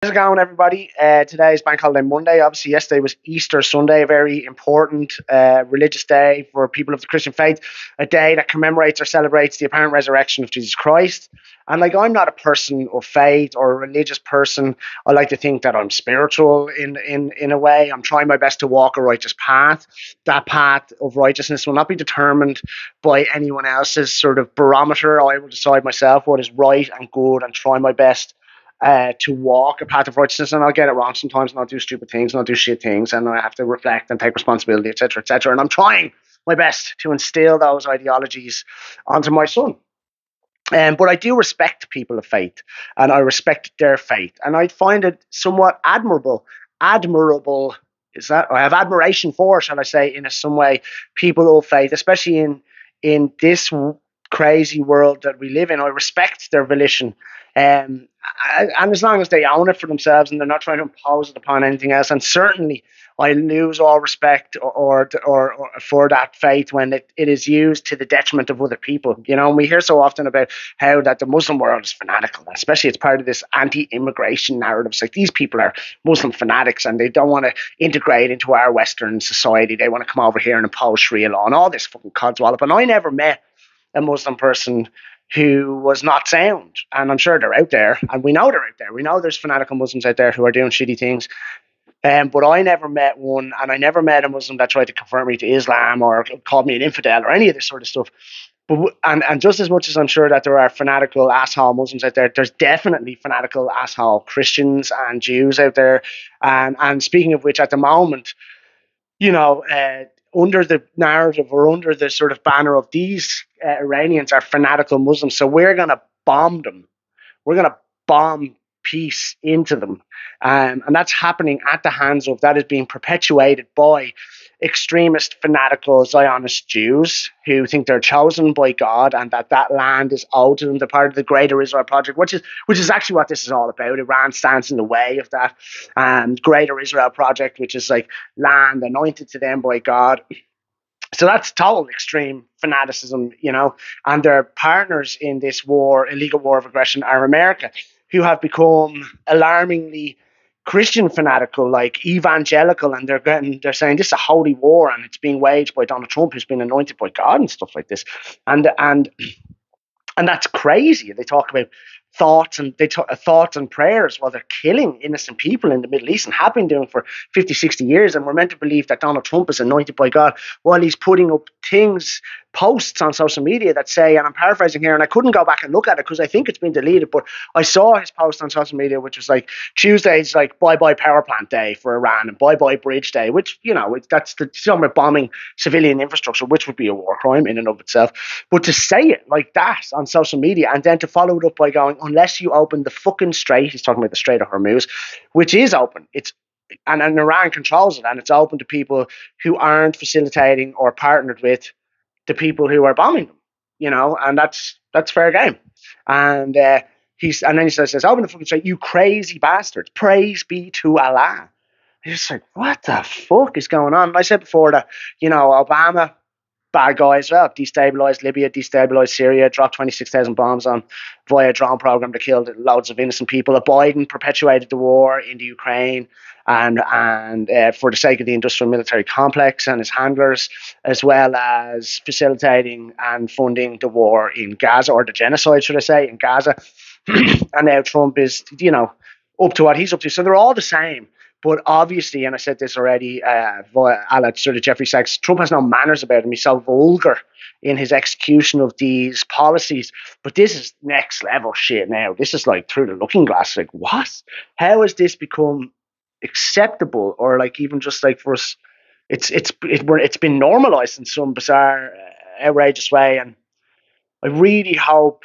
How's it going, everybody? Today is Bank Holiday Monday. Obviously, yesterday was Easter Sunday, a very important religious day for people of the Christian faith, a day that commemorates or celebrates the apparent resurrection of Jesus Christ. And like, I'm not a person of faith or a religious person. I like to think that I'm spiritual in a way. I'm trying my best to walk a righteous path. That path of righteousness will not be determined by anyone else's sort of barometer. I will decide myself what is right and good and try my best to walk a path of righteousness, and I'll get it wrong sometimes, and I'll do stupid things, and I'll do shit things, and I have to reflect and take responsibility, etc., etc. And I'm trying my best to instill those ideologies onto my son. But I do respect people of faith, and I respect their faith, and I find it somewhat admirable. Admirable is that I have admiration for, shall I say, in some way, people of faith, especially in this crazy world that we live in. I respect their volition, um, and as long as they own it for themselves and they're not trying to impose it upon anything else, and certainly I lose all respect or for that faith when it is used to the detriment of other people. You know, and we hear so often about how that the Muslim world is fanatical, especially it's part of this anti-immigration narrative. It's like these people are Muslim fanatics and they don't want to integrate into our Western society. They want to come over here and impose Sharia law and all this fucking codswallop. And I never met a Muslim person who was not sound. And I'm sure they're out there, and we know they're out there. We know there's fanatical Muslims out there who are doing shitty things. But I never met one, and I never met a Muslim that tried to convert me to Islam or called me an infidel or any of this sort of stuff. And just as much as I'm sure that there are fanatical asshole Muslims out there, there's definitely fanatical asshole Christians and Jews out there. And speaking of which, at the moment, you know, under the narrative or under the sort of banner of these Iranians are fanatical Muslims, so we're going to bomb them. We're going to bomb peace into them. And that's happening at the hands of, that is being perpetuated by extremist, fanatical Zionist Jews who think they're chosen by God and that that land is owed to them. They're part of the Greater Israel Project, which is actually what this is all about. Iran stands in the way of that Greater Israel Project, which is like land anointed to them by God. So that's total extreme fanaticism, you know, and their partners in this war, illegal war of aggression, are America, who have become alarmingly Christian fanatical, like evangelical, and they're saying this is a holy war and it's being waged by Donald Trump, who's been anointed by God and stuff like this, and that's crazy. They talk about thoughts and prayers while they're killing innocent people in the Middle East and have been doing for 50, 60 years. And we're meant to believe that Donald Trump is anointed by God while he's putting up posts on social media that say, and I'm paraphrasing here, and I couldn't go back and look at it because I think it's been deleted, but I saw his post on social media, which was like, Tuesday's like bye bye power plant day for Iran and bye bye bridge day, which, you know, that's the summer bombing civilian infrastructure, which would be a war crime in and of itself. But to say it like that on social media and then to follow it up by going, unless you open the fucking strait, he's talking about the Strait of Hormuz, which is open. And Iran controls it, and it's open to people who aren't facilitating or partnered with the people who are bombing them, you know, and that's fair game. And and then he says, open the fucking strait, you crazy bastards. Praise be to Allah. You're just like, what the fuck is going on? And I said before that, you know, Obama, bad guy as well, destabilized Libya, destabilized Syria, dropped 26,000 bombs on via drone program that killed loads of innocent people. Biden perpetuated the war in the Ukraine and for the sake of the industrial military complex and his handlers, as well as facilitating and funding the war in Gaza, or the genocide, should I say, in Gaza. And now Trump is, you know, up to what he's up to. So they're all the same. But obviously, and I said this already, via sort of Jeffrey Sachs, Trump has no manners about him. He's so vulgar in his execution of these policies. But this is next level shit now. This is like through the looking glass. Like, what? How has this become acceptable, or like even just like for us? It's been normalized in some bizarre, outrageous way, and I really hope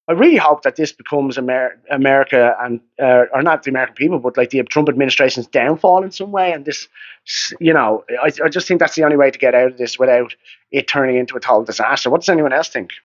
that this becomes America and or not the American people, but like the Trump administration's downfall in some way. And this, you know, I just think that's the only way to get out of this without it turning into a total disaster. What does anyone else think?